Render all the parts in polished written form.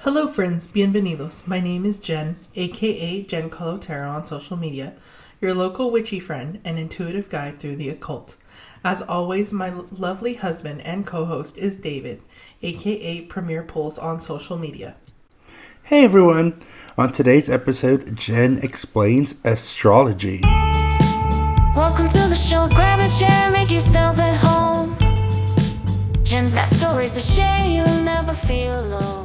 Hello friends, bienvenidos. My name is Jen, aka Jen Colotero on social media, your local witchy friend and intuitive guide through the occult. As always, my lovely husband and co-host is David, aka Premier Pulse on social media. Hey everyone! On today's episode, Jen explains astrology. Welcome to the show, grab a chair, make yourself at home. Jen's got stories to share, you'll never feel alone.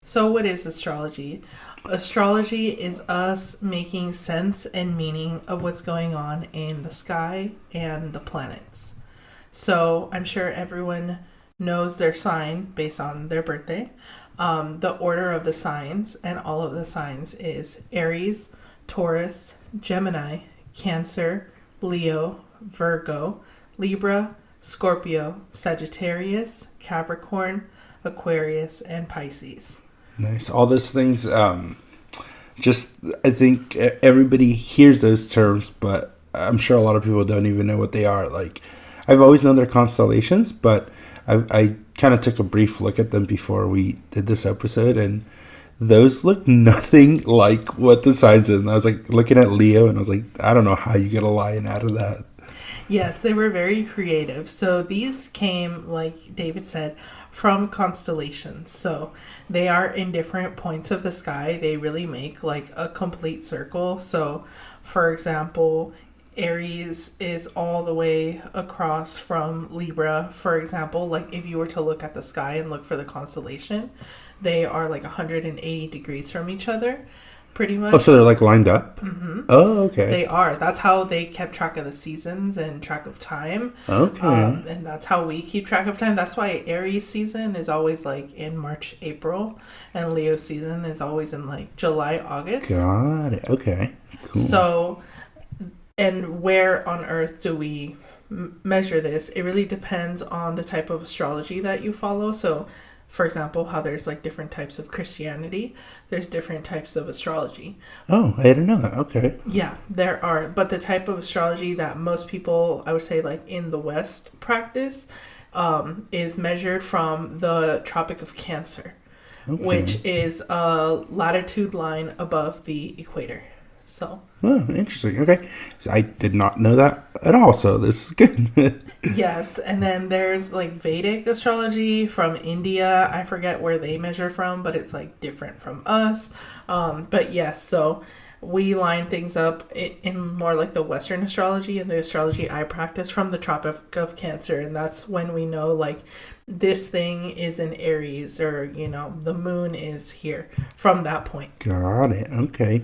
So what is astrology? Astrology is us making sense and meaning of what's going on in the sky and the planets. So I'm sure everyone knows their sign based on their birthday. The order of the signs and all of the signs is Aries, Taurus, Gemini, Cancer, Leo, Virgo, Libra, Scorpio, Sagittarius, Capricorn, Aquarius, and Pisces. Nice. All those things, I think everybody hears those terms, but I'm sure a lot of people don't even know what they are. Like, I've always known their constellations, but I kind of took a brief look at them before we did this episode, and those look nothing like what the signs are. And I was like looking at Leo, and I was like, I don't know how you get a lion out of that. Yes, they were very creative. So these came, like David said, from constellations. So they are in different points of the sky. They really make like a complete circle. So, for example, Aries is all the way across from Libra. For example, like if you were to look at the sky and look for the constellation, they are like 180 degrees from each other. Pretty much. Oh, so they're like lined up? Mm-hmm. Oh, okay. They are. That's how they kept track of the seasons and track of time. Okay. And that's how we keep track of time. That's why Aries season is always like in March, April. And Leo season is always in like July, August. Got it. Okay. Cool. So, and where on earth do we measure this? It really depends on the type of astrology that you follow. So, for example, how there's like different types of Christianity, there's different types of astrology. Oh, I didn't know that. Okay. Yeah, there are. But the type of astrology that most people, I would say, like in the West practice, is measured from the Tropic of Cancer, which is a latitude line above the equator. So. Oh, interesting. Okay. So I did not know that at all, so this is good. Yes, and then there's like Vedic astrology from India. I forget where they measure from, but it's like different from us. But yes, so we line things up in more like the Western astrology and the astrology I practice from the Tropic of Cancer. And that's when we know like this thing is in Aries, or, you know, the moon is here from that point. Got it. Okay.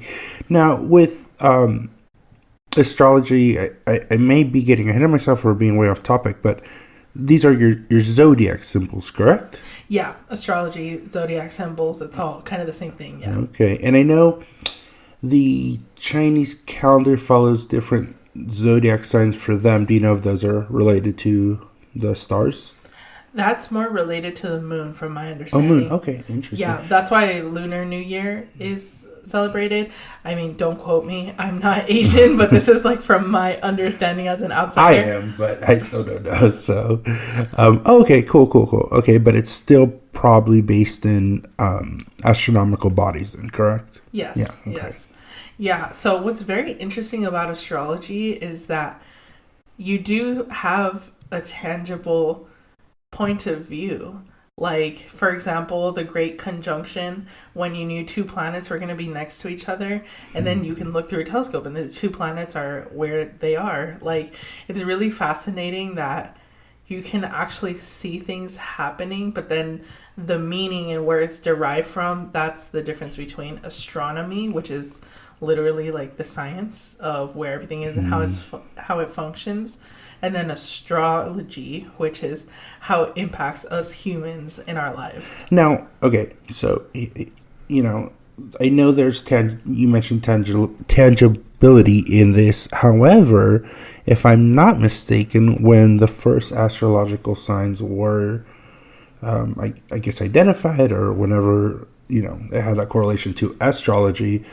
Now with astrology, I may be getting ahead of myself or being way off topic, but these are your zodiac symbols, correct? Yeah, astrology, zodiac symbols, it's all kind of the same thing. Yeah. Okay. And I know the Chinese calendar follows different zodiac signs for them. Do you know if those are related to the stars? That's more related to the moon, from my understanding. Oh, moon. Okay, interesting. Yeah, that's why Lunar New Year is celebrated. I mean, don't quote me. I'm not Asian, but this is like from my understanding as an outsider. I am, but I still don't know. So, okay, cool. Okay, but it's still probably based in astronomical bodies, then, correct? Yes. Yeah. Okay. Yes. Yeah. So what's very interesting about astrology is that you do have a tangible point of view. Like, for example, the Great Conjunction, when you knew two planets were going to be next to each other, and then you can look through a telescope and the two planets are where they are. Like, it's really fascinating that you can actually see things happening, but then the meaning and where it's derived from, that's the difference between astronomy, which is literally like the science of where everything is and how it functions, and then astrology, which is how it impacts us humans in our lives. Now, okay, so, you know, I know there's, you mentioned tangibility in this. However, if I'm not mistaken, when the first astrological signs were, I guess, identified, or whenever, you know, it had that correlation to astrology,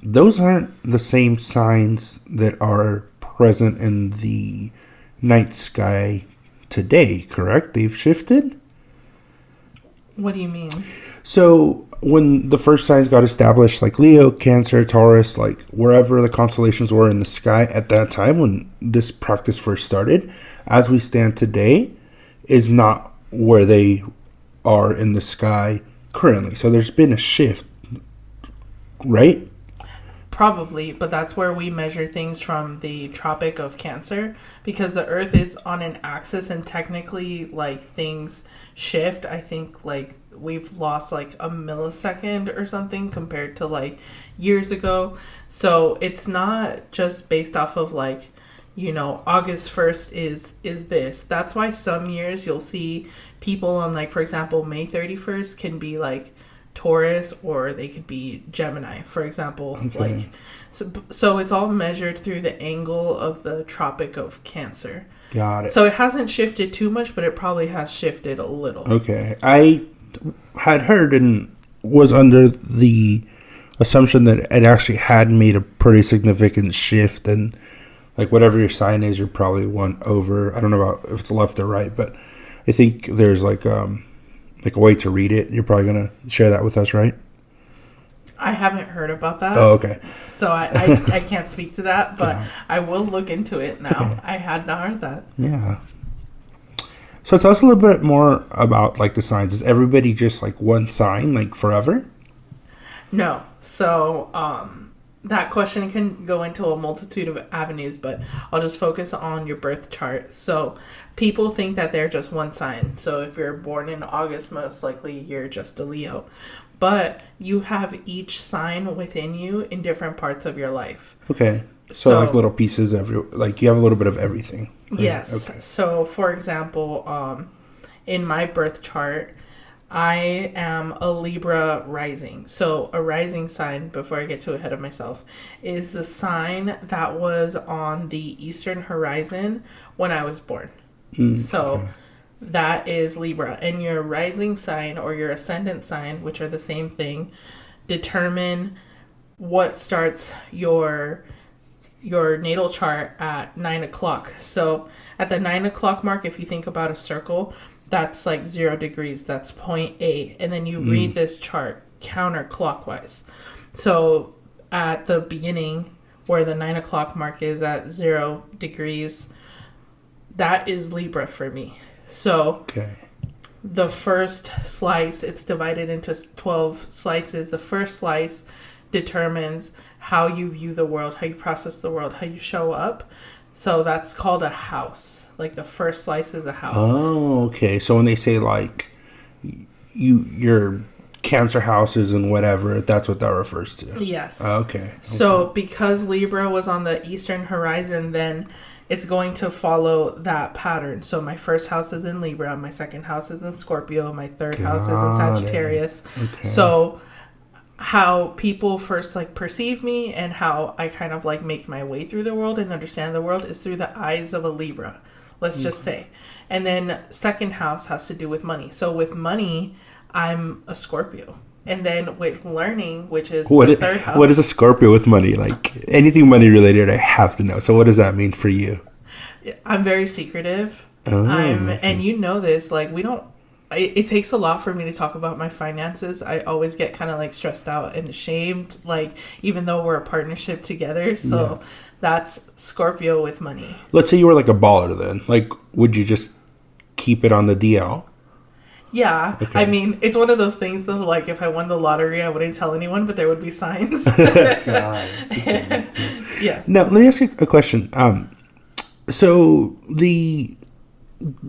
those aren't the same signs that are present in the night sky today, correct? They've shifted? What do you mean? So when the first signs got established, like Leo, Cancer, Taurus, like wherever the constellations were in the sky at that time when this practice first started, as we stand today, is not where they are in the sky currently. So there's been a shift, right? Probably, but that's where we measure things from the Tropic of Cancer, because the Earth is on an axis and technically like things shift. I think like we've lost like a millisecond or something compared to like years ago. So it's not just based off of like, you know, August 1st is this. That's why some years you'll see people on like, for example, May 31st can be like Taurus, or they could be Gemini, for example. Okay. Like so it's all measured through the angle of the Tropic of Cancer. Got it. So it hasn't shifted too much, but it probably has shifted a little. Okay. I had heard and was under the assumption that it actually had made a pretty significant shift, and like whatever your sign is, you're probably one over. I don't know about if it's left or right, but I think there's like a way to read it. You're probably gonna share that with us, right? I haven't heard about that. Oh, okay. So I can't speak to that, but Yeah. I will look into it now. Okay. I had not heard that. Yeah. So tell us a little bit more about like the signs. Is everybody just like one sign, like forever? No. So that question can go into a multitude of avenues, but I'll just focus on your birth chart. So people think that they're just one sign. So if you're born in August, most likely you're just a Leo. But you have each sign within you in different parts of your life. Okay. So like little pieces like you have a little bit of everything. Right? Yes. Okay. So for example, in my birth chart, I am a Libra rising. So a rising sign, before I get too ahead of myself, is the sign that was on the eastern horizon when I was born. So that is Libra. And your rising sign or your ascendant sign, which are the same thing, determine what starts your natal chart at 9 o'clock. So at the 9 o'clock mark, if you think about a circle, that's like 0 degrees. That's point A. And then you read this chart counterclockwise. So at the beginning, where the 9 o'clock mark is at 0 degrees, that is Libra for me. So the first slice, it's divided into 12 slices. The first slice determines how you view the world, how you process the world, how you show up. So that's called a house. Like the first slice is a house. Oh, okay. So when they say like your Cancer houses and whatever, that's what that refers to. Yes. Okay. So because Libra was on the eastern horizon, then it's going to follow that pattern. So my first house is in Libra, my second house is in Scorpio, my third house is in Sagittarius. Okay. So how people first like perceive me and how I kind of like make my way through the world and understand the world is through the eyes of a Libra, let's just say. And then second house has to do with money. So with money, I'm a Scorpio. And then with learning, which is the third house. What is a Scorpio with money? Like anything money related, I have to know. So what does that mean for you? I'm very secretive. Oh, and you know this, like it takes a lot for me to talk about my finances. I always get kind of like stressed out and ashamed, like even though we're a partnership together. So that's Scorpio with money. Let's say you were like a baller then. Like, would you just keep it on the DL? Yeah. Okay. I mean, it's one of those things that like if I won the lottery, I wouldn't tell anyone, but there would be signs. God. Yeah. Now, let me ask you a question. So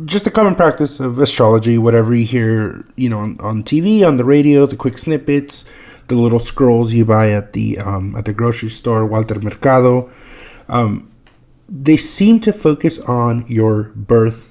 just a common practice of astrology, whatever you hear, on TV, on the radio, the quick snippets, the little scrolls you buy at the grocery store, Walter Mercado, they seem to focus on your birth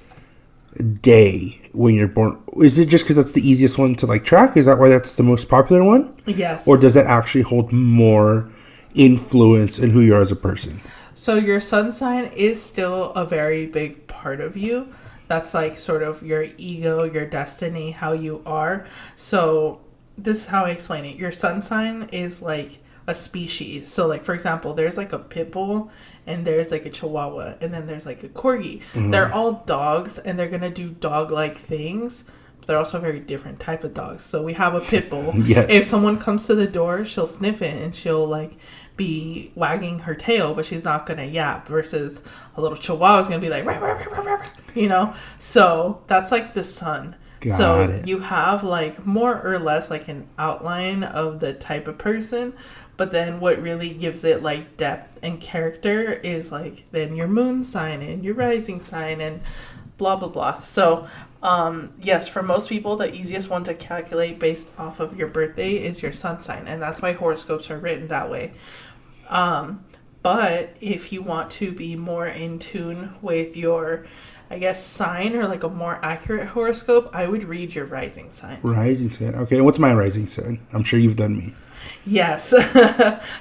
day when you're born. Is it just because that's the easiest one to like track? Is that why that's the most popular one? Yes. Or does it actually hold more influence in who you are as a person? So your sun sign is still a very big part of you. That's like sort of your ego, your destiny, how you are. So this is how I explain it. Your sun sign is like a species. So like, for example, there's like a pit bull and there's like a chihuahua and then there's like a corgi. Mm-hmm. They're all dogs and they're going to do dog-like things, they're also a very different type of dogs. So we have a pit bull. Yes. If someone comes to the door, she'll sniff it and she'll like be wagging her tail, but she's not gonna yap. Versus a little Chihuahua is gonna be like, rah, rah, rah, rah, rah, you know. So that's like the sun. Got it. You have like more or less like an outline of the type of person, but then what really gives it like depth and character is like then your moon sign and your rising sign and blah blah blah. So yes, for most people the easiest one to calculate based off of your birthday is your sun sign, and that's why horoscopes are written that way. But if you want to be more in tune with your, I guess, sign or like a more accurate horoscope, I would read your rising sign. Rising sign. Okay, what's my rising sign? I'm sure you've done me. Yes.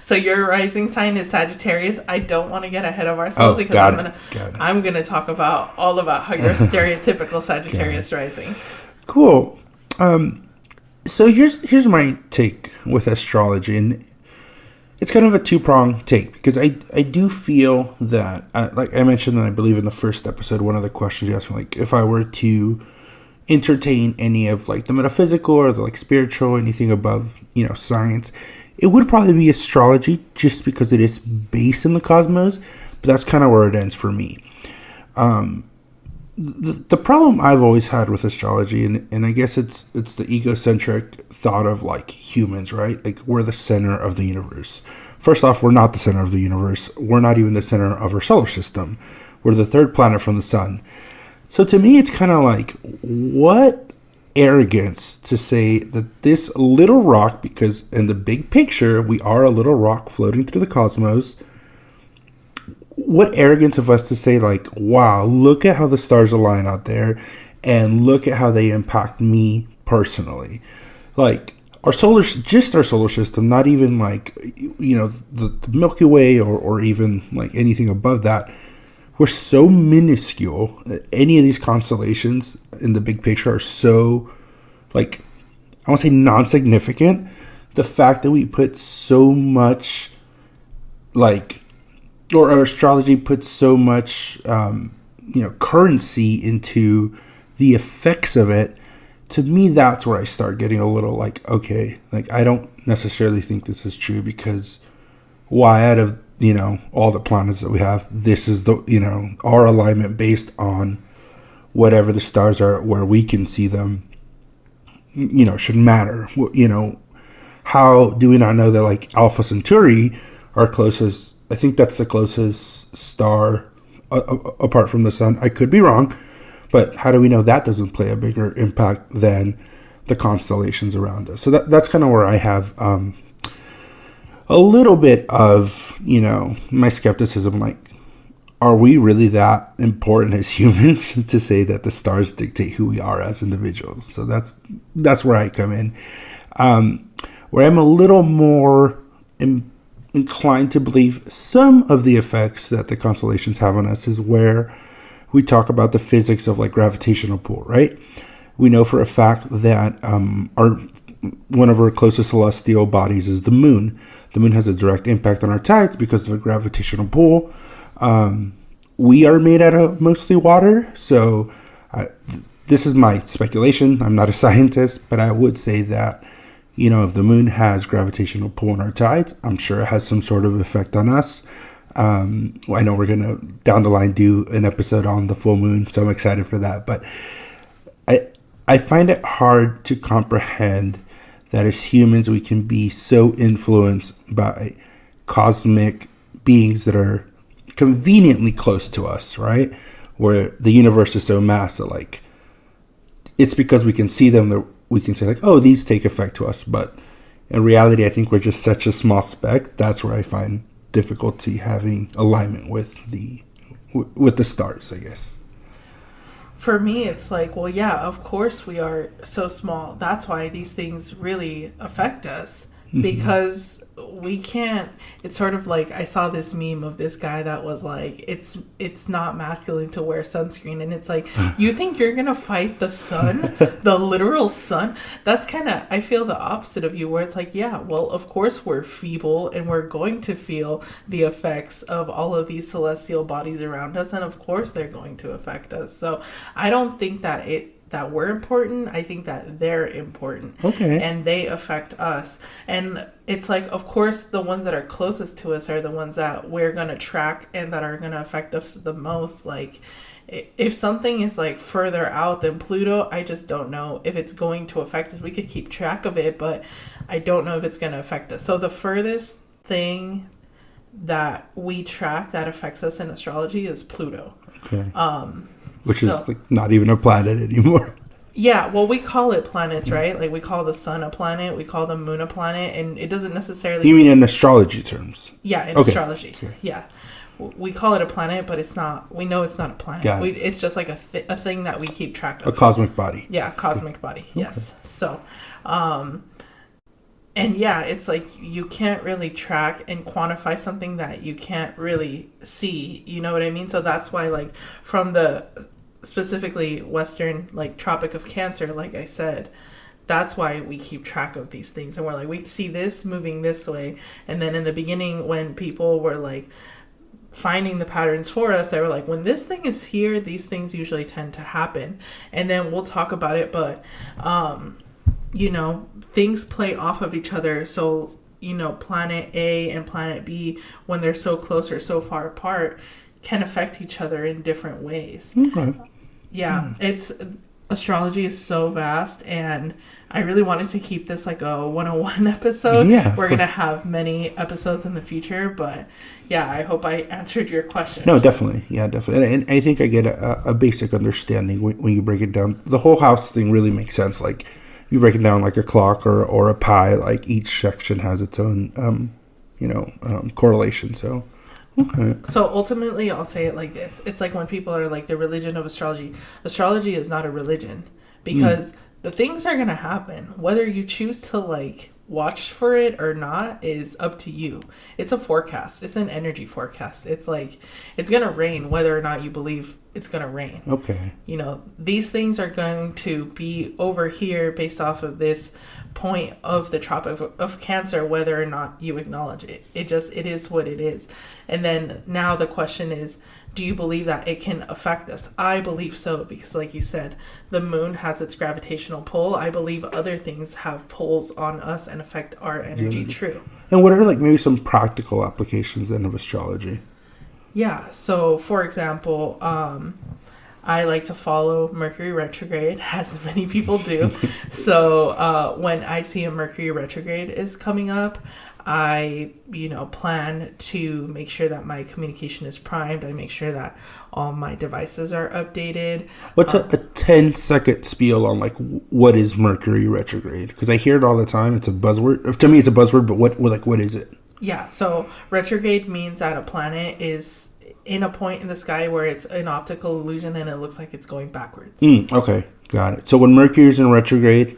So your rising sign is Sagittarius. I don't want to get ahead of ourselves because I'm gonna talk about all about how you're a stereotypical Sagittarius rising. Cool. So here's my take with astrology, and it's kind of a two-pronged take because I do feel that, like I mentioned, and I believe in the first episode, one of the questions you asked me, like if I were to entertain any of like the metaphysical or the like spiritual, anything above, you know, science, it would probably be astrology just because it is based in the cosmos, but that's kind of where it ends for me. The problem I've always had with astrology, and I guess it's the egocentric thought of like humans, right? Like we're the center of the universe. First off, we're not the center of the universe. We're not even the center of our solar system. We're the third planet from the sun. So to me, it's kind of like, what arrogance to say that this little rock, because in the big picture, we are a little rock floating through the cosmos. What arrogance of us to say like, wow, look at how the stars align out there and look at how they impact me personally. Like our solar system, not even like, you know, the Milky Way or even like anything above that. We're so minuscule. Any of these constellations in the big picture are so, like, I won't say non-significant. The fact that we put so much, like, or our astrology puts so much, currency into the effects of it, to me, that's where I start getting a little like, okay, like, I don't necessarily think this is true because why out of, you know, all the planets that we have, this is the, you know, our alignment based on whatever the stars are where we can see them, you know, should matter. You know, how do we not know that like Alpha Centauri, our closest, I think that's the closest star apart from the sun. I could be wrong, but how do we know that doesn't play a bigger impact than the constellations around us? So that's kind of where I have a little bit of, you know, my skepticism, like, are we really that important as humans to say that the stars dictate who we are as individuals? So that's where I come in. Where I'm a little more inclined to believe some of the effects that the constellations have on us is where we talk about the physics of like gravitational pull, right? We know for a fact that one of our closest celestial bodies is the moon. The moon has a direct impact on our tides because of a gravitational pull. We are made out of mostly water. So this is my speculation. I'm not a scientist, but I would say that, you know, if the moon has gravitational pull on our tides, I'm sure it has some sort of effect on us. I know we're going to, down the line, do an episode on the full moon, so I'm excited for that. But I find it hard to comprehend that as humans, we can be so influenced by cosmic beings that are conveniently close to us, right? Where the universe is so massive, like, it's because we can see them that we can say, like, oh, these take effect to us. But in reality, I think we're just such a small speck. That's where I find difficulty having alignment with the stars, I guess. For me, it's like, well, yeah, of course we are so small. That's why these things really affect us. Because we can't, it's sort of like, I saw this meme of this guy that was like, it's not masculine to wear sunscreen. And it's like, you think you're going to fight the sun, the literal sun? That's kind of, I feel the opposite of you, where it's like, yeah, well, of course we're feeble and we're going to feel the effects of all of these celestial bodies around us. And of course they're going to affect us. So I don't think that that we're important. I think that they're important. Okay. And they affect us. And it's like, of course, the ones that are closest to us are the ones that we're going to track and that are going to affect us the most. Like, if something is like further out than Pluto, I just don't know if it's going to affect us. We could keep track of it, but I don't know if it's going to affect us. So the furthest thing that we track that affects us in astrology is Pluto. Okay. Which is like not even a planet anymore. Yeah, well, we call it planets, right? Like, we call the sun a planet, we call the moon a planet, and it doesn't necessarily... You mean in astrology terms? Yeah, in astrology. Okay. Yeah. We call it a planet, but it's not... We know it's not a planet. It's just like a thing that we keep track of. A cosmic body. Yeah, cosmic body, yes. So, and yeah, it's like you can't really track and quantify something that you can't really see. You know what I mean? So that's why, like, from the specifically Western, like, Tropic of Cancer, like I said, that's why we keep track of these things. And we're like, we see this moving this way. And then in the beginning, when people were like finding the patterns for us, they were like, when this thing is here, these things usually tend to happen. And then we'll talk about it, but you know, things play off of each other. So, you know, planet A and planet B, when they're so close or so far apart, can affect each other in different ways. Okay. Yeah, astrology is so vast, and I really wanted to keep this like a 101 episode. Yeah, we're going to have many episodes in the future, but yeah, I hope I answered your question. No, definitely. Yeah, definitely. And I think I get a basic understanding when you break it down. The whole house thing really makes sense. Like, you break it down like a clock or a pie, like each section has its own, correlation. So, okay. So ultimately, I'll say it like this. It's like when people are like the religion of astrology. Astrology is not a religion because the things are going to happen. Whether you choose to like watch for it or not is up to you. It's a forecast. It's an energy forecast. It's like, it's going to rain whether or not you believe it's going to rain. Okay. You know, these things are going to be over here based off of this point of the Tropic of Cancer, whether or not you acknowledge it. It is what it is. And then now the question is, do you believe that it can affect us? I believe so, because like you said, the moon has its gravitational pull. I believe other things have pulls on us and affect our energy. True. And what are like maybe some practical applications then of astrology? Yeah. So, for example, I like to follow Mercury retrograde, as many people do. So when I see a Mercury retrograde is coming up, I, plan to make sure that my communication is primed. I make sure that all my devices are updated. What's a 10-second spiel on like what is Mercury retrograde? Because I hear it all the time. It's a buzzword. To me, it's a buzzword, but what is it? Yeah, so retrograde means that a planet is in a point in the sky where it's an optical illusion and it looks like it's going backwards. Okay, got it. So when Mercury is in retrograde,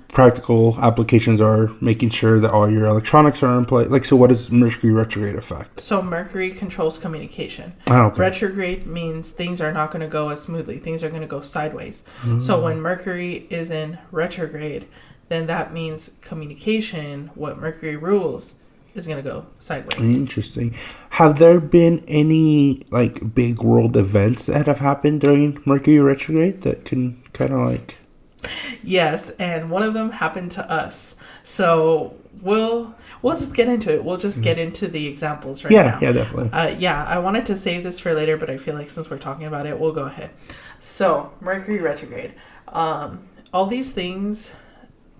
practical applications are making sure that all your electronics are in place. Like, so what does Mercury retrograde affect? So Mercury controls communication. Oh, okay. Retrograde means things are not going to go as smoothly. Things are going to go sideways. So when Mercury is in retrograde, then that means communication, what Mercury rules, is going to go sideways. Interesting. Have there been any like big world events that have happened during Mercury retrograde that can kind of like... Yes, and one of them happened to us. So we'll just get into it. We'll just get into the examples now. Yeah, definitely. I wanted to save this for later, but I feel like since we're talking about it, we'll go ahead. So Mercury retrograde. All these things,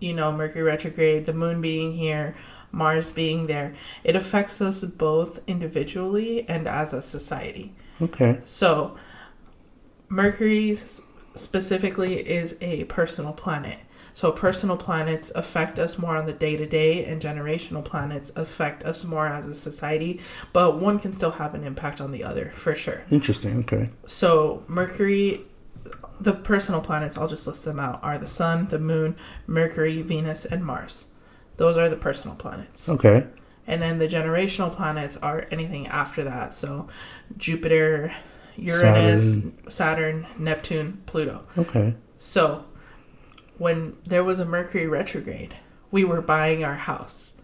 Mercury retrograde, the moon being here, Mars being there, it affects us both individually and as a society. Okay. So Mercury specifically is a personal planet. So personal planets affect us more on the day-to-day, and generational planets affect us more as a society, but one can still have an impact on the other, for sure. Interesting, okay. So Mercury, the personal planets, I'll just list them out, are the Sun, the Moon, Mercury, Venus, and Mars. Those are the personal planets. Okay. And then the generational planets are anything after that. So Jupiter, Uranus, Saturn, Neptune, Pluto. Okay. So when there was a Mercury retrograde, we were buying our house.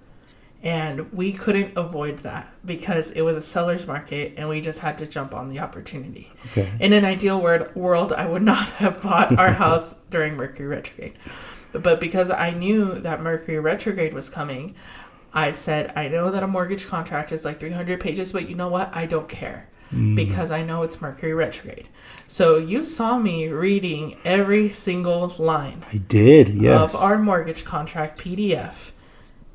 And we couldn't avoid that because it was a seller's market and we just had to jump on the opportunity. Okay. In an ideal world, I would not have bought our house during Mercury retrograde. But because I knew that Mercury retrograde was coming, I said, I know that a mortgage contract is like 300 pages, but you know what? I don't care because I know it's Mercury retrograde. So you saw me reading every single line I did, yes. of our mortgage contract PDF.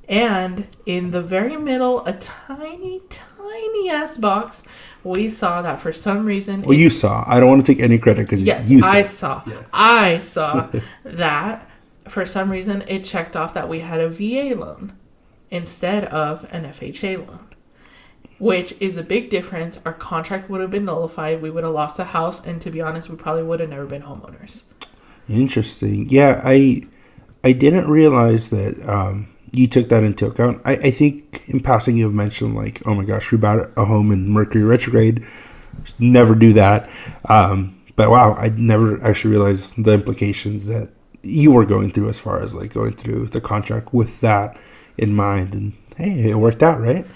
And in the very middle, a tiny, tiny ass box, we saw that for some reason. Well, you saw. I don't want to take any credit because yes, you saw. I saw. Yeah. I saw that for some reason it checked off that we had a VA loan instead of an FHA loan, which is a big difference. Our contract would have been nullified. We would have lost the house. And to be honest, we probably would have never been homeowners. Interesting. Yeah, I didn't realize that you took that into account. I think in passing you have mentioned like, oh my gosh, we bought a home in Mercury retrograde. Never do that. But wow, I never actually realized the implications that you were going through as far as like going through the contract with that in mind. And hey, it worked out, right?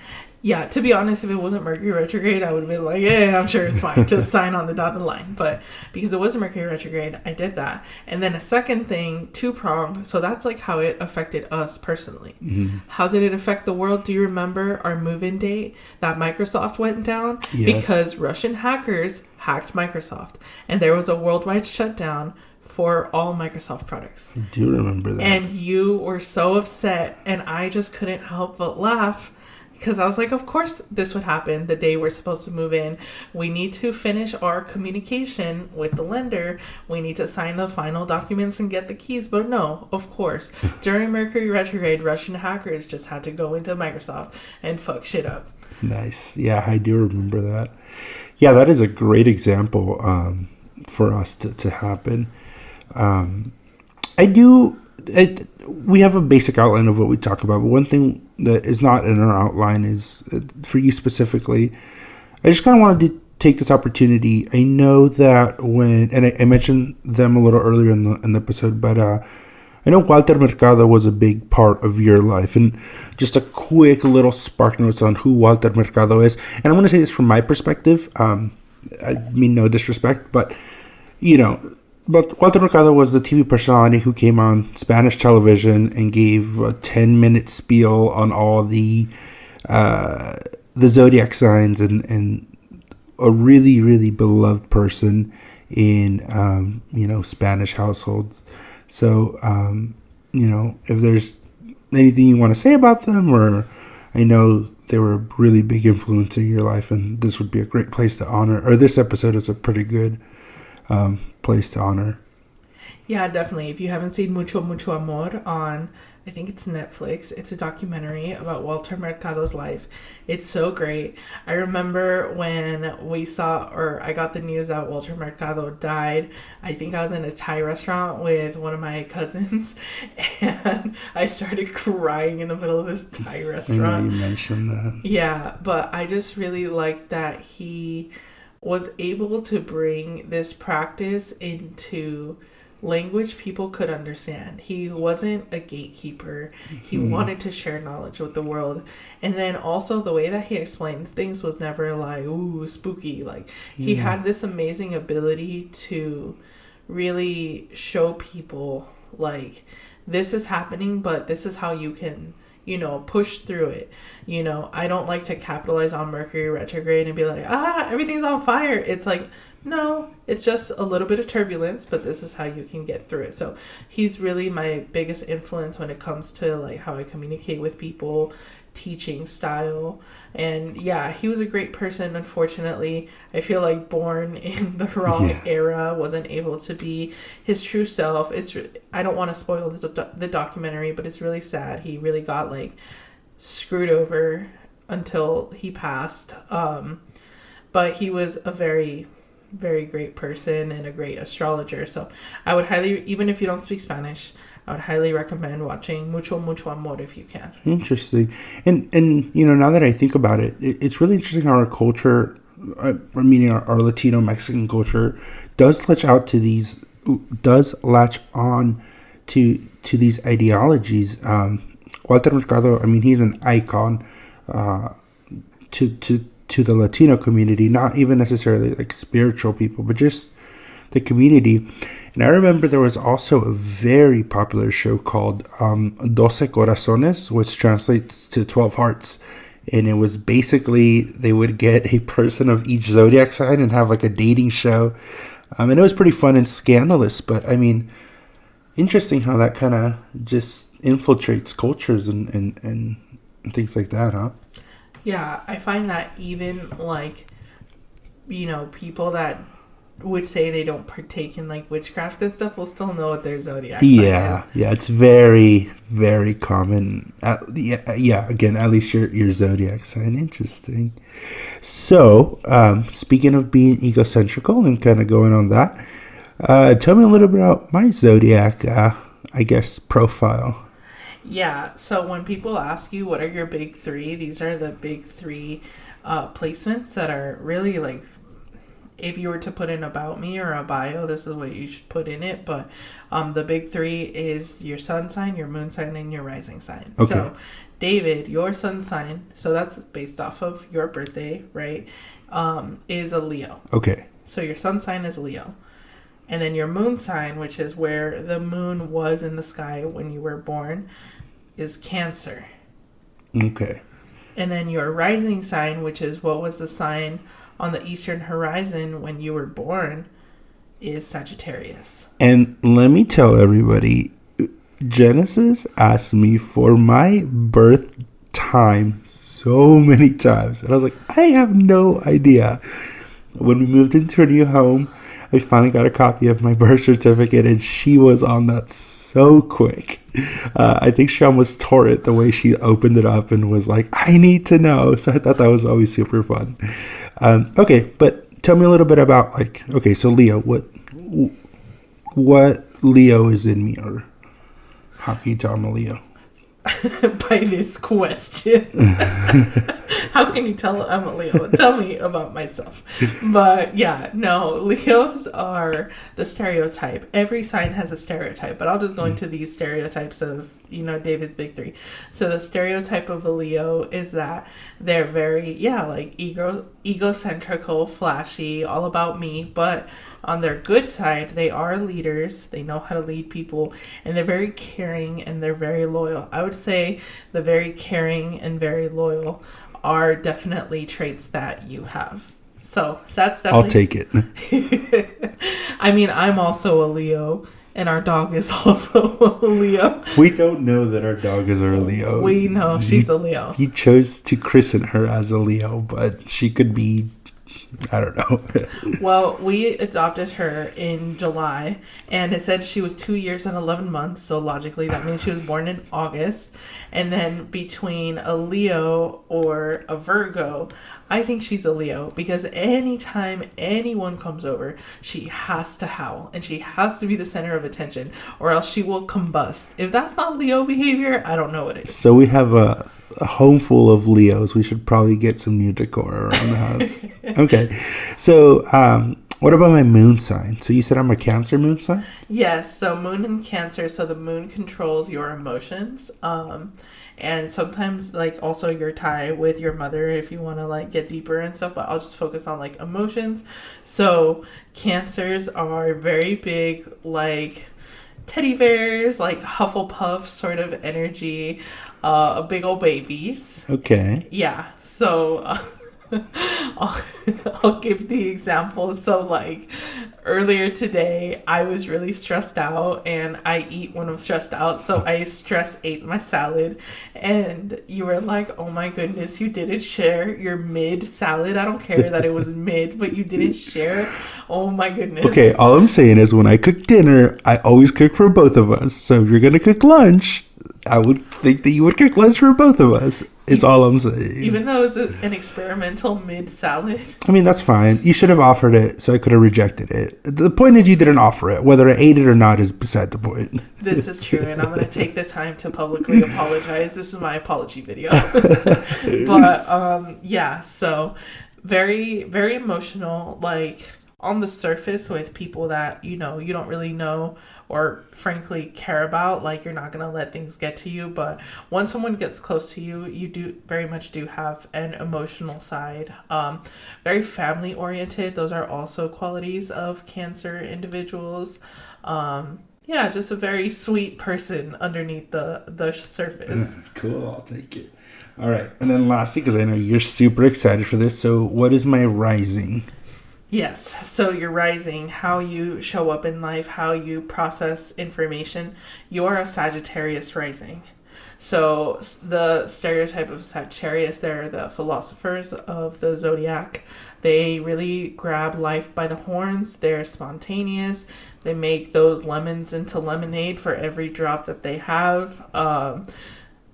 Yeah, to be honest, if it wasn't Mercury retrograde, I would have been like, yeah, I'm sure it's fine. Just sign on the dotted line. But because it was Mercury retrograde, I did that. And then a second thing, two-pronged. So that's like how it affected us personally. Mm-hmm. How did it affect the world? Do you remember our move-in date that Microsoft went down? Yes. Because Russian hackers hacked Microsoft. And there was a worldwide shutdown for all Microsoft products. I do remember that. And you were so upset. And I just couldn't help but laugh. Because I was like, of course this would happen the day we're supposed to move in. We need to finish our communication with the lender. We need to sign the final documents and get the keys. But no, of course. During Mercury retrograde, Russian hackers just had to go into Microsoft and fuck shit up. Nice. Yeah, I do remember that. Yeah, that is a great example for us to happen. We have a basic outline of what we talk about, but one thing that is not in our outline is for you specifically. I just kind of wanted to take this opportunity. I know that I mentioned them a little earlier in the episode, but I know Walter Mercado was a big part of your life, and just a quick little spark notes on who Walter Mercado is. And I'm going to say this from my perspective. I mean no disrespect, but But Walter Mercado was the TV personality who came on Spanish television and gave a 10-minute spiel on all the zodiac signs, and a really, really beloved person in Spanish households. So if there's anything you want to say about them, or I know they were a really big influence in your life, and this would be a great place to honor, or this episode is a pretty good place to honor. Yeah, definitely. If you haven't seen Mucho Mucho Amor on, I think it's Netflix, it's a documentary about Walter Mercado's life. It's so great. I remember when I got the news that Walter Mercado died. I think I was in a Thai restaurant with one of my cousins, and I started crying in the middle of this Thai restaurant. I know you mentioned that. Yeah, but I just really liked that he was able to bring this practice into language people could understand. He wasn't a gatekeeper. He wanted to share knowledge with the world. And then also the way that he explained things was never like, ooh, spooky. Like, he had this amazing ability to really show people, like, this is happening, but this is how you can push through it. I don't like to capitalize on Mercury retrograde and be like, everything's on fire. It's like, no, it's just a little bit of turbulence, but this is how you can get through it. So he's really my biggest influence when it comes to like how I communicate with people, teaching style. And yeah, he was a great person. Unfortunately, I feel like born in the wrong era, wasn't able to be his true self. I don't want to spoil the documentary, but it's really sad. He really got like screwed over until he passed. But he was a very, very great person and a great astrologer. So I would highly, even if you don't speak Spanish, I would highly recommend watching Mucho Mucho Amor if you can. Interesting. And now that I think about it, it's really interesting how our culture, meaning our Latino Mexican culture, does latch on to these ideologies. Walter Mercado, I mean, he's an icon to the Latino community, not even necessarily like spiritual people, but just the community. And I remember there was also a very popular show called 12 Corazones, which translates to 12 Hearts. And it was basically, they would get a person of each zodiac sign and have like a dating show. And it was pretty fun and scandalous. But I mean, interesting how that kind of just infiltrates cultures and things like that, huh? Yeah, I find that even like, people that would say they don't partake in like witchcraft and stuff will still know what their zodiac sign is. Yeah, it's very, very common. Again, at least your zodiac sign. Interesting. So, speaking of being egocentrical and kind of going on that, tell me a little bit about my zodiac, profile. Yeah, so when people ask you what are your big three, these are the big three placements that are really like, if you were to put in about me or a bio, this is what you should put in it. But the big three is your sun sign, your moon sign, and your rising sign. Okay. So, David, your sun sign, so that's based off of your birthday, right, is a Leo. Okay. So your sun sign is Leo. And then your moon sign, which is where the moon was in the sky when you were born, is Cancer. Okay. And then your rising sign, which is what was the sign on the eastern horizon when you were born, is Sagittarius. And let me tell everybody, Genesis asked me for my birth time so many times. And I was like, I have no idea. When we moved into a new home, I finally got a copy of my birth certificate, and she was on that so quick. I think she almost tore it the way she opened it up and was like, I need to know. So I thought that was always super fun. Okay, but tell me a little bit about so Leo, what Leo is in me, or how can you tell I'm a Leo? By this question. How can you tell I'm a Leo? Tell me about myself. But yeah, no, Leos are the stereotype. Every sign has a stereotype, but I'll just go into these stereotypes of, David's big three. So the stereotype of a Leo is that they're very, egocentrical, flashy, all about me, but on their good side, they are leaders. They know how to lead people, and they're very caring and they're very loyal. I would say the very caring and very loyal are definitely traits that you have. So that's definitely... I'll take it. I mean, I'm also a Leo, and our dog is also a Leo. We don't know that our dog is a Leo. We know she's a Leo. He chose to christen her as a Leo, but she could be... I don't know. Well, we adopted her in July, and it said she was 2 years and 11 months. So logically, that means she was born in August. And then between a Leo or a Virgo, I think she's a Leo, because anytime anyone comes over, she has to howl and she has to be the center of attention, or else she will combust. If that's not Leo behavior, I don't know what it is. So we have a home full of Leos. We should probably get some new decor around the house. Okay. So, what about my moon sign? So you said I'm a Cancer moon sign? Yes. So moon in Cancer. So the moon controls your emotions. And sometimes also your tie with your mother if you want to get deeper and stuff, but I'll just focus on emotions. So Cancers are very big, teddy bears, Hufflepuff sort of energy, big old babies. Okay. Yeah. So I'll give the example. So earlier today, I was really stressed out, and I eat when I'm stressed out. So I ate my salad, and you were like, oh my goodness, you didn't share your mid salad. I don't care that it was mid, but you didn't share. Oh my goodness. Okay, all I'm saying is when I cook dinner, I always cook for both of us. So if you're going to cook lunch, I would think that you would cook lunch for both of us. Is all I'm saying. Even though it's an experimental mid salad. I mean, that's fine. You should have offered it, so I could have rejected it. The point is you didn't offer it. Whether I ate it or not is beside the point. This is true, and I'm going to take the time to publicly apologize. This is my apology video. But, yeah, so very, very emotional, on the surface with people that, you don't really know or frankly care about. Like, you're not going to let things get to you. But once someone gets close to you, you do very much do have an emotional side. Very family oriented. Those are also qualities of Cancer individuals. Yeah, just a very sweet person underneath the surface. Cool, I'll take it. All right, and then lastly, because I know you're super excited for this, so what is my rising? Yes, so your rising, how you show up in life, how you process information. You're a Sagittarius rising. So the stereotype of Sagittarius, they're the philosophers of the zodiac. They really grab life by the horns. They're spontaneous. They make those lemons into lemonade for every drop that they have.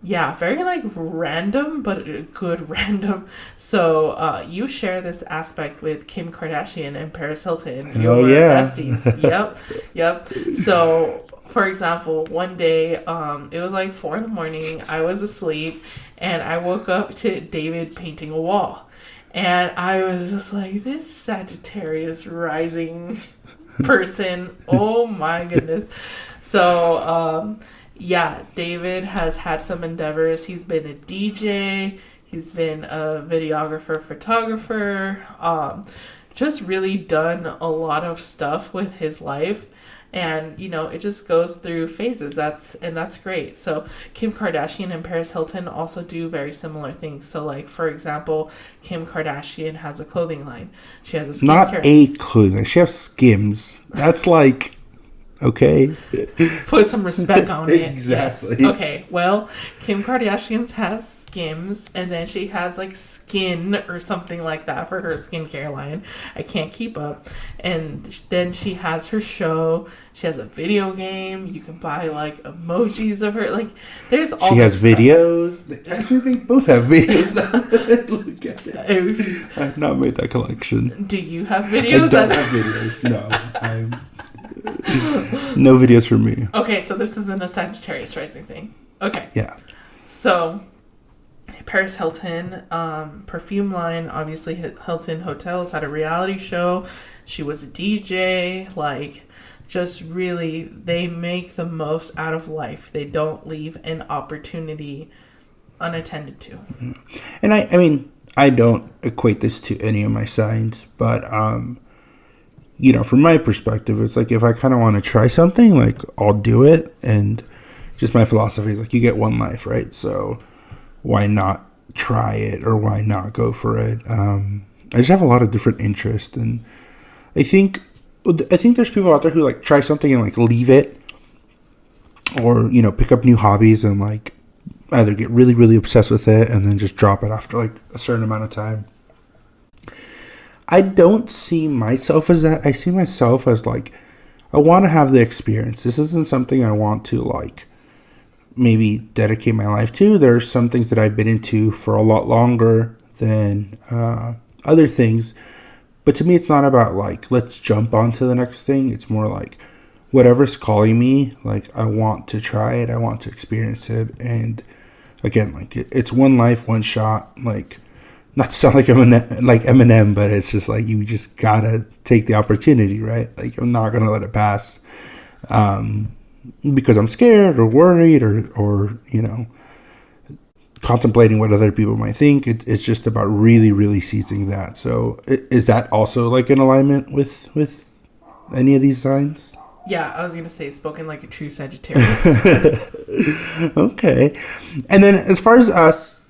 Yeah, very like random, but good random. So you share this aspect with Kim Kardashian and Paris Hilton. Your besties. Yep. So, for example, one day, it was like 4 a.m. I was asleep, and I woke up to David painting a wall. And I was just like, this Sagittarius rising person, oh my goodness. So, yeah, David has had some endeavors. He's been a DJ. He's been a videographer, photographer. Just really done a lot of stuff with his life. And, it just goes through phases. That's great. So Kim Kardashian and Paris Hilton also do very similar things. So, like, for example, Kim Kardashian has a clothing line. She has a skincare. Not a clothing line. She has Skims. That's like... Okay. Put some respect on it. Exactly. Yes. Okay. Well, Kim Kardashian's has Skims, and then she has like Skin or something like that for her skincare line. I can't keep up. And then she has her show. She has a video game. You can buy like emojis of her. Like, there's all. She has videos. I actually think both have videos. Look at it. I've not made that collection. Do you have videos? I don't have videos. No. No videos for me. Okay, so this isn't a Sagittarius rising thing. Okay. Yeah. So, Paris Hilton, perfume line, obviously Hilton Hotels had a reality show. She was a DJ. Like, just really, they make the most out of life. They don't leave an opportunity unattended to. And I mean, I don't equate this to any of my signs, but from my perspective, it's like if I kind of want to try something, like I'll do it. And just my philosophy is like, you get one life, right? So why not try it, or why not go for it? I just have a lot of different interests, and I think there's people out there who like try something and like leave it, or pick up new hobbies and like either get really, really obsessed with it and then just drop it after like a certain amount of time. I don't see myself as that. I see myself as like, I want to have the experience. This isn't something I want to like maybe dedicate my life to. There's some things that I've been into for a lot longer than other things. But to me, it's not about like, let's jump onto the next thing. It's more like whatever's calling me, like I want to try it. I want to experience it. And again, like it's one life, one shot, like, not to sound like Eminem, but it's just like you just gotta take the opportunity, right? Like I'm not gonna let it pass because I'm scared or worried or contemplating what other people might think. It's just about really, really seizing that. So is that also like in alignment with any of these signs? Yeah, I was gonna say spoken like a true Sagittarius. Okay, and then as far as us,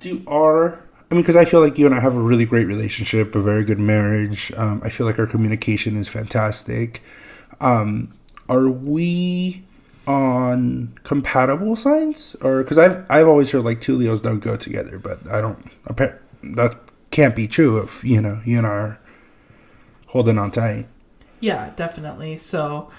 because I feel like you and I have a really great relationship, a very good marriage. I feel like our communication is fantastic. Are we on compatible signs? Or because I've always heard like two Leos don't go together, but I don't. That can't be true if you and I are holding on tight. Yeah, definitely. So,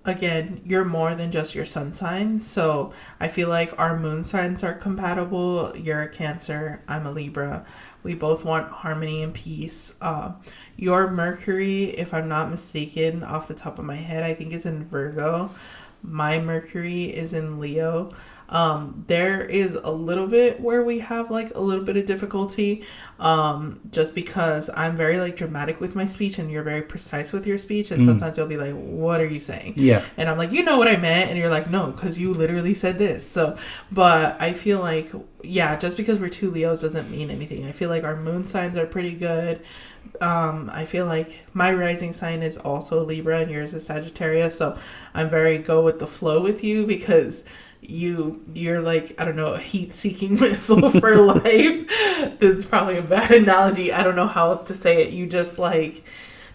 again, you're more than just your sun sign. So I feel like our moon signs are compatible. You're a Cancer. I'm a Libra. We both want harmony and peace. Your Mercury, if I'm not mistaken, off the top of my head, I think is in Virgo. My Mercury is in Leo. There is a little bit where we have like a little bit of difficulty, just because I'm very like dramatic with my speech and you're very precise with your speech, and sometimes you'll be like, what are you saying? Yeah. And I'm like, you know what I meant, and you're like, no, because you literally said this. So but I feel like, yeah, just because we're two Leos doesn't mean anything. I feel like our moon signs are pretty good. I feel like my rising sign is also Libra and yours is Sagittarius, so I'm very go with the flow with you, because you're like, I don't know, a heat-seeking missile for life. This is probably a bad analogy. I don't know how else to say it. You just like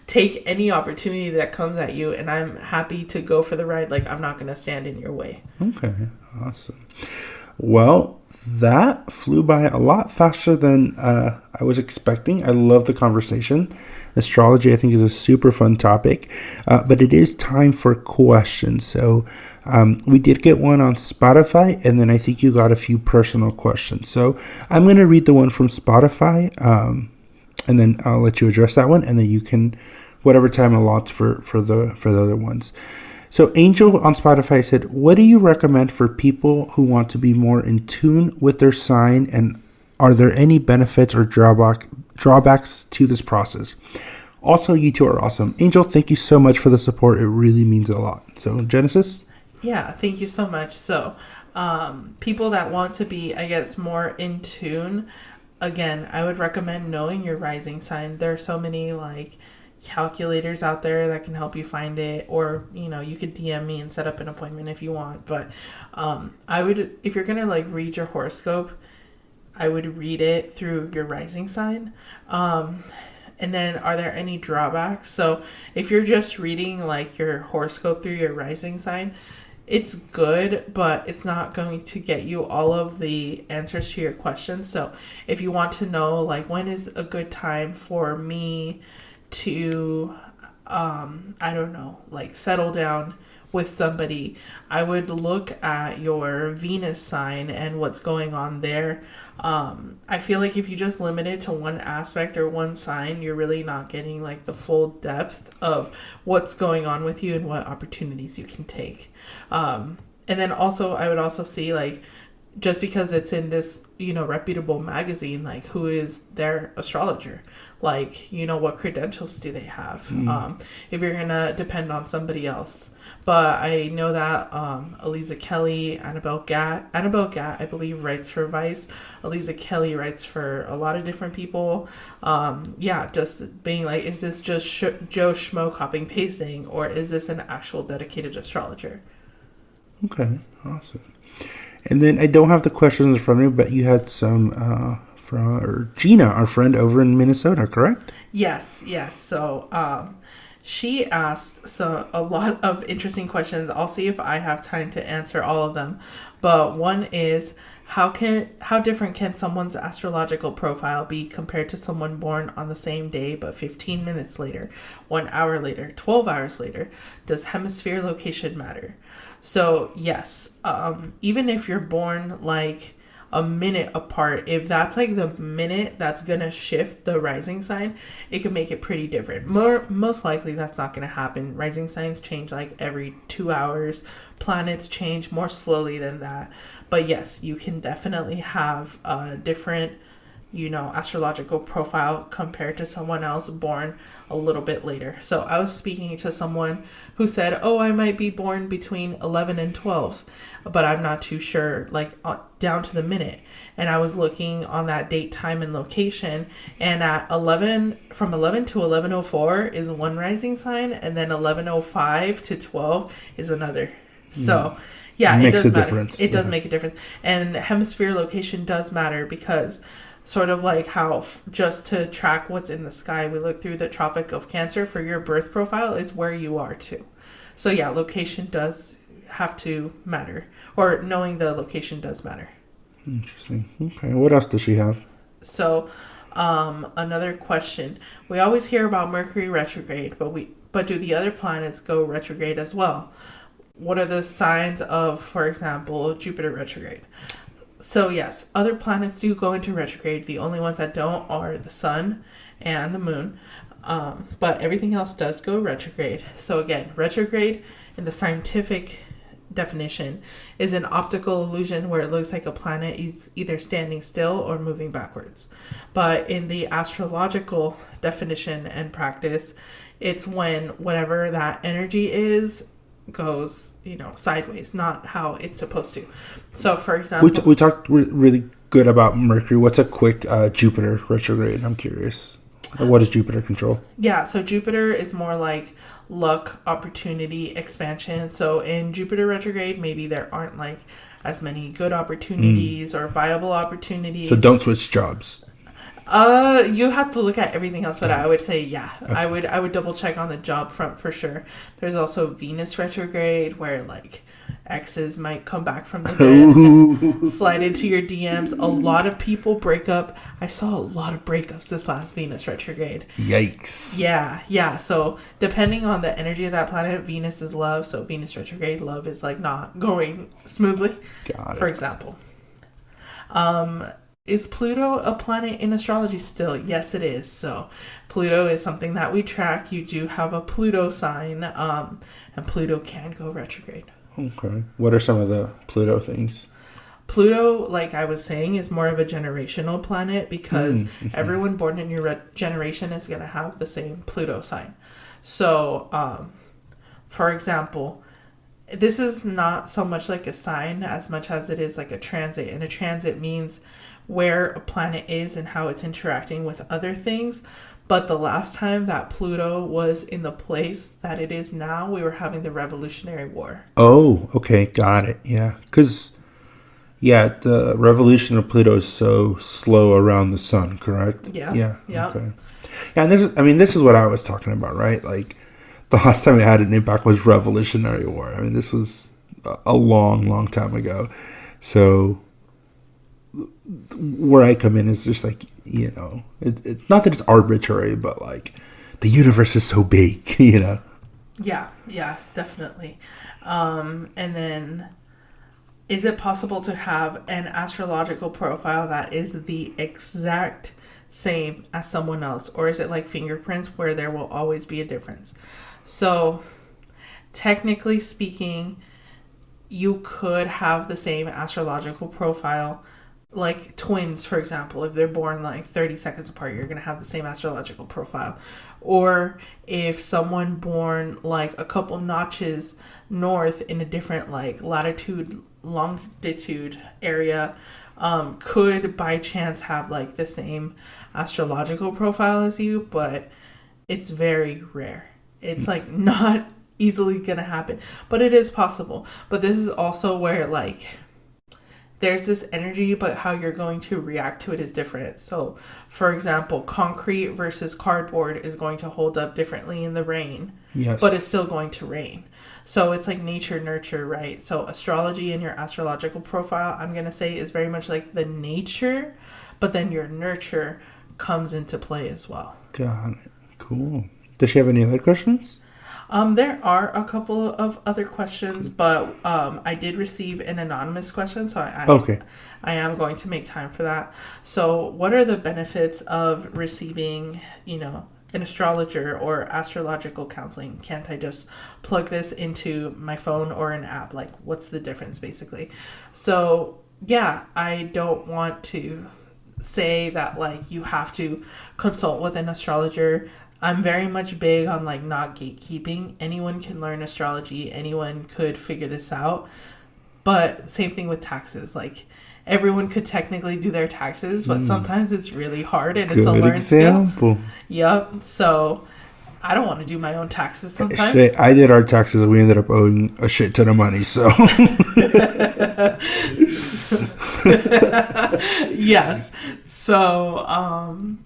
take any opportunity that comes at you, and I'm happy to go for the ride. Like, I'm not gonna stand in your way. Okay, awesome. Well, that flew by a lot faster than I was expecting. I love the conversation. Astrology, I think, is a super fun topic, but it is time for questions. So we did get one on Spotify, and then I think you got a few personal questions. So I'm going to read the one from Spotify, and then I'll let you address that one, and then you can, whatever time allots for the other ones. So Angel on Spotify said, what do you recommend for people who want to be more in tune with their sign, and are there any benefits or drawbacks to this process? Also, you two are awesome. Angel, thank you so much for the support. It really means a lot. So Genesis? Yeah, thank you so much. So people that want to be, I guess, more in tune, again, I would recommend knowing your rising sign. There are so many like calculators out there that can help you find it, or you could DM me and set up an appointment if you want. But I would, if you're gonna like read your horoscope, I would read it through your rising sign. And then, are there any drawbacks? So if you're just reading like your horoscope through your rising sign, it's good, but it's not going to get you all of the answers to your questions. So if you want to know like when is a good time for me to I don't know, like settle down with somebody, I would look at your Venus sign and what's going on there. I feel like if you just limit it to one aspect or one sign, you're really not getting like the full depth of what's going on with you and what opportunities you can take. And then also I would also see like, just because it's in this, reputable magazine, like who is their astrologer? Like, what credentials do they have? If you're going to depend on somebody else. But I know that Aliza Kelly, Annabelle Gatt, I believe, writes for Vice. Aliza Kelly writes for a lot of different people. Just being like, is this just Joe Schmo copying pasting, or is this an actual dedicated astrologer? Okay, awesome. And then I don't have the questions in front of me, but you had some from Gina, our friend over in Minnesota, correct? Yes. So she asked a lot of interesting questions. I'll see if I have time to answer all of them. But one is, how different can someone's astrological profile be compared to someone born on the same day but 15 minutes later, 1 hour later, 12 hours later? Does hemisphere location matter? So yes, even if you're born like a minute apart, if that's like the minute that's gonna shift the rising sign, it can make it pretty different. Most likely that's not gonna happen. Rising signs change like every 2 hours. Planets change more slowly than that. But yes, you can definitely have a different astrological profile compared to someone else born a little bit later. So I was speaking to someone who said, oh, I might be born between 11 and 12, but I'm not too sure, like down to the minute. And I was looking on that date, time, and location, and at from 11 to 11:04 is one rising sign, and then 11:05 to 12 is another. So yeah, it does matter. Difference. It does make a difference. And hemisphere location does matter, because sort of like how just to track what's in the sky, we look through the Tropic of Cancer for your birth profile, is where you are too. So yeah, location does have to matter, or knowing the location does matter. Interesting. Okay, what else does she have? So another question, we always hear about Mercury retrograde, but do the other planets go retrograde as well? What are the signs of, for example, Jupiter retrograde? So yes, other planets do go into retrograde. The only ones that don't are the sun and the moon. But everything else does go retrograde. So again, retrograde in the scientific definition is an optical illusion where it looks like a planet is either standing still or moving backwards. But in the astrological definition and practice, it's when whatever that energy is goes, sideways, not how it's supposed to. So, for example, we talked really good about Mercury. What's a quick Jupiter retrograde? I'm curious. What does Jupiter control? Yeah, so Jupiter is more like luck, opportunity, expansion. So in Jupiter retrograde, maybe there aren't like as many good opportunities or viable opportunities. So don't switch jobs. You have to look at everything else, but I would say okay. I would double check on the job front for sure. There's also Venus retrograde where like exes might come back from the dead and slide into your DMs. A lot of people break up. I saw a lot of breakups this last Venus retrograde. Yikes. Yeah. So depending on the energy of that planet, Venus is love. So Venus retrograde, love is like not going smoothly. Got it. For example. Is Pluto a planet in astrology still? Yes, it is. So Pluto is something that we track. You do have a Pluto sign, and Pluto can go retrograde. Okay. What are some of the Pluto things? Pluto, like I was saying, is more of a generational planet because everyone born in your generation is going to have the same Pluto sign. So, for example, this is not so much like a sign as much as it is like a transit. And a transit means where a planet is and how it's interacting with other things. But the last time that Pluto was in the place that it is now, we were having the Revolutionary War. Oh, okay. Got it. Yeah. Because, the revolution of Pluto is so slow around the sun, correct? Yeah. Okay. Yeah, and this is what I was talking about, right? Like, the last time it had an impact was Revolutionary War. I mean, this was a long, long time ago. So where I come in is just like, it's not that it's arbitrary, but like the universe is so big, Yeah, definitely. And then is it possible to have an astrological profile that is the exact same as someone else? Or is it like fingerprints where there will always be a difference? So technically speaking, you could have the same astrological profile. Like twins, for example, if they're born like 30 seconds apart, you're going to have the same astrological profile. Or if someone born like a couple notches north in a different like latitude, longitude area, could by chance have like the same astrological profile as you, but it's very rare. It's like not easily going to happen, but it is possible. But this is also where like there's this energy, but how you're going to react to it is different. So, for example, concrete versus cardboard is going to hold up differently in the rain, but it's still going to rain. So it's like nature, nurture, right? So astrology and your astrological profile, I'm going to say, is very much like the nature, but then your nurture comes into play as well. Got it. Cool. Does she have any other questions? There are a couple of other questions, but I did receive an anonymous question, so I am going to make time for that. So what are the benefits of receiving, an astrologer or astrological counseling? Can't I just plug this into my phone or an app? Like, what's the difference, basically? So, I don't want to say that, like, you have to consult with an astrologer. I'm very much big on like not gatekeeping. Anyone can learn astrology. Anyone could figure this out. But same thing with taxes. Like everyone could technically do their taxes, but sometimes it's really hard and it's a learned skill. Yep. So I don't want to do my own taxes sometimes. I did our taxes and we ended up owing a shit ton of money. So yes. So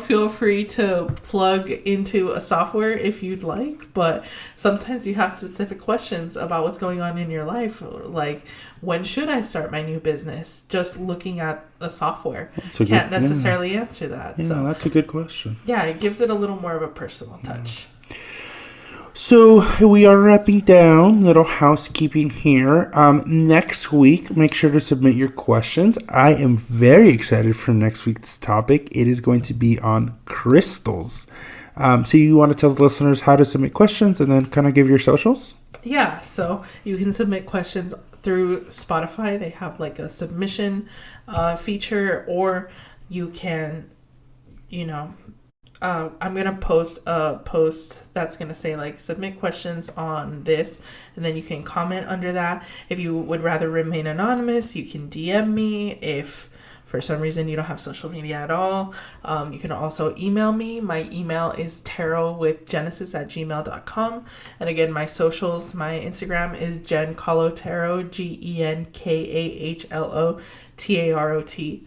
feel free to plug into a software if you'd like, but sometimes you have specific questions about what's going on in your life. Like, when should I start my new business? Just looking at a software can't necessarily answer that. Yeah, so that's a good question. Yeah, it gives it a little more of a personal touch. So we are wrapping down. Little housekeeping here. Next week, make sure to submit your questions. I am very excited for next week's topic. It is going to be on crystals. So you want to tell the listeners how to submit questions and then kind of give your socials? Yeah, so you can submit questions through Spotify. They have like a submission feature, or you can, I'm going to post a post that's going to say like submit questions on this, and then you can comment under that. If you would rather remain anonymous, you can DM me. If for some reason you don't have social media at all, you can also email me. My email is tarotwithgenesis@gmail.com. And again, my socials, my Instagram is Jen Kahlo Tarot, GenKahlottarot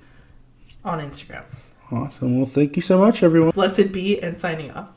on Instagram. Awesome. Well, thank you so much, everyone. Blessed be, and signing off.